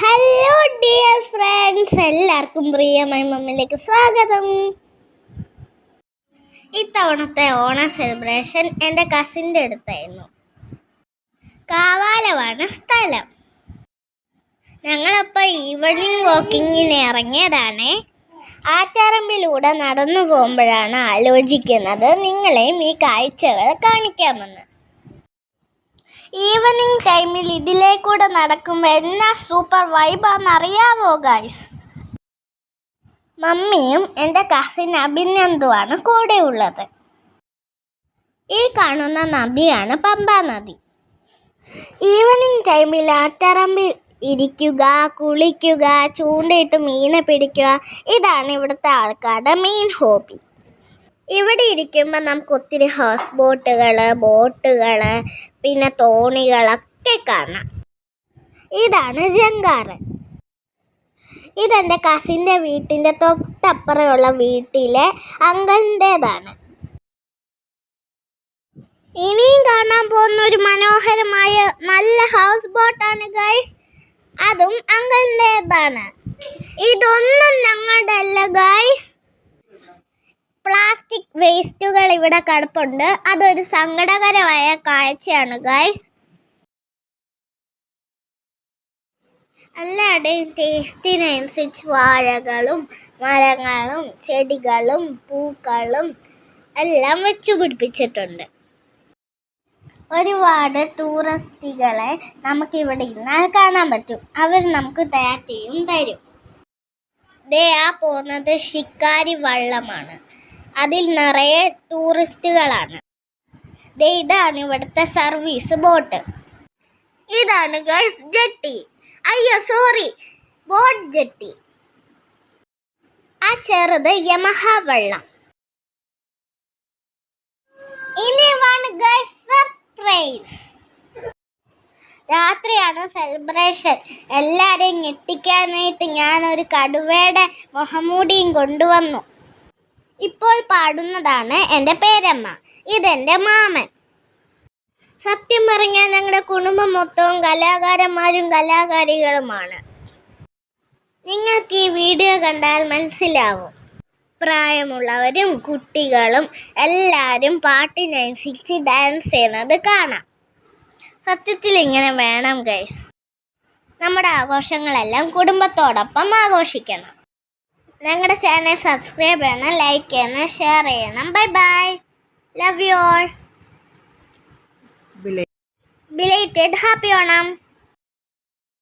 Hello dear friends, എല്ലാവർക്കും പ്രിയമായ മമ്മിലേക്ക് സ്വാഗതം. ഇത്തവണത്തെ ഓണം സെലിബ്രേഷൻ എൻ്റെ കസിൻ്റെ അടുത്തായിരുന്നു. കാവാലമാണ് സ്ഥലം. ഞങ്ങളപ്പോൾ ഈവനിങ് വാക്കിങ്ങിന് ഇറങ്ങിയതാണ്. ആറ്റാറമ്പിലൂടെ നടന്നു പോകുമ്പോഴാണ് ആലോചിക്കുന്നത് നിങ്ങളെയും ഈ കാഴ്ചകൾ കാണിക്കാമെന്ന്. ഈവനിങ് ടൈമിൽ ഇതിലേക്കൂടെ നടക്കുമ്പോൾ എന്നാ സൂപ്പർ വൈബാന്ന് അറിയാവോ ഗൈസ്. മമ്മിയും എൻ്റെ കസിൻ അഭിനന്ദുവാണ് കൂടെ ഉള്ളത്. ഈ കാണുന്ന നദിയാണ് പമ്പ നദി. ഈവനിങ് ടൈമിൽ ആറ്റാറമ്പിൽ ഇരിക്കുക, കുളിക്കുക, ചൂണ്ടയിട്ട് മീനെ പിടിക്കുക, ഇതാണ് ഇവിടുത്തെ ആൾക്കാരുടെ മെയിൻ ഹോബി. ഇവിടെ ഇരിക്കുമ്പോൾ നമുക്ക് ഒത്തിരി ഹൗസ് ബോട്ടുകൾ, പിന്നെ തോണികളൊക്കെ കാണാം. ഇതാണ് ജങ്കാറ്. ഇതെൻ്റെ കസിൻ്റെ വീട്ടിൻ്റെ തൊട്ടപ്പുറമുള്ള വീട്ടിലെ അങ്കിളിൻ്റേതാണ്. ഇനിയും കാണാൻ പോകുന്ന ഒരു മനോഹരമായ നല്ല ഹൗസ് ബോട്ടാണ് ഗൈസ്. അതും അങ്കിളിൻ്റേതാണ്. ഇതൊന്നും ഞങ്ങളുടെ അല്ല ഗൈസ്. പ്ലാസ്റ്റിക് വേസ്റ്റുകൾ ഇവിടെ കിടപ്പുണ്ട്. അതൊരു സങ്കടകരമായ കാഴ്ചയാണ് ഗൈസ്. എല്ലാവരുടെയും ടേസ്റ്റിനനുസരിച്ച് വാഴകളും മരങ്ങളും ചെടികളും പൂക്കളും എല്ലാം വെച്ചു പിടിപ്പിച്ചിട്ടുണ്ട്. ഒരുപാട് ടൂറിസ്റ്റുകളെ നമുക്കിവിടെ ഇരുന്നാൽ കാണാൻ പറ്റും. അവർ നമുക്ക് ടാറ്റയും തരും. ആ പോകുന്നത് ഷിക്കാരി വള്ളമാണ്. അതിൽ നിറയെ ടൂറിസ്റ്റുകളാണ്. ഇതാണ് ഇവിടുത്തെ സർവീസ് ബോട്ട്. ഇതാണ് ഗൈസ് ജെട്ടി. Boat jetty. ആ ചെറുത് യമഹ വള്ളം. ഇനിയാണ് ഗൈസ് സർപ്രൈസ്. രാത്രിയാണ് സെലിബ്രേഷൻ. എല്ലാവരെയും ഞെട്ടിക്കാനായിട്ട് ഞാനൊരു കടുവയുടെ മുഖംമൂടിയും കൊണ്ടുവന്നു. ഇപ്പോൾ പാടുന്നതാണ് എൻ്റെ പേരമ്മ. ഇതെൻ്റെ മാമൻ. സത്യം പറഞ്ഞാൽ ഞങ്ങളുടെ കുടുംബം മൊത്തവും കലാകാരന്മാരും കലാകാരികളുമാണ്. നിങ്ങൾക്ക് ഈ വീഡിയോ കണ്ടാൽ മനസ്സിലാവും. പ്രായമുള്ളവരും കുട്ടികളും എല്ലാവരും പാട്ടിനനുസരിച്ച് ഡാൻസ് ചെയ്യുന്നത് കാണാം. സത്യത്തിൽ ഇങ്ങനെ വേണം ഗൈസ്. നമ്മുടെ ആഘോഷങ്ങളെല്ലാം കുടുംബത്തോടൊപ്പം ആഘോഷിക്കണം. ഞങ്ങളുടെ ചാനൽ സബ്സ്ക്രൈബ് ചെയ്യണം, ലൈക്ക് ചെയ്യണം, ഷെയർ ചെയ്യണം. Bye. Love you all. Belated happy Onam.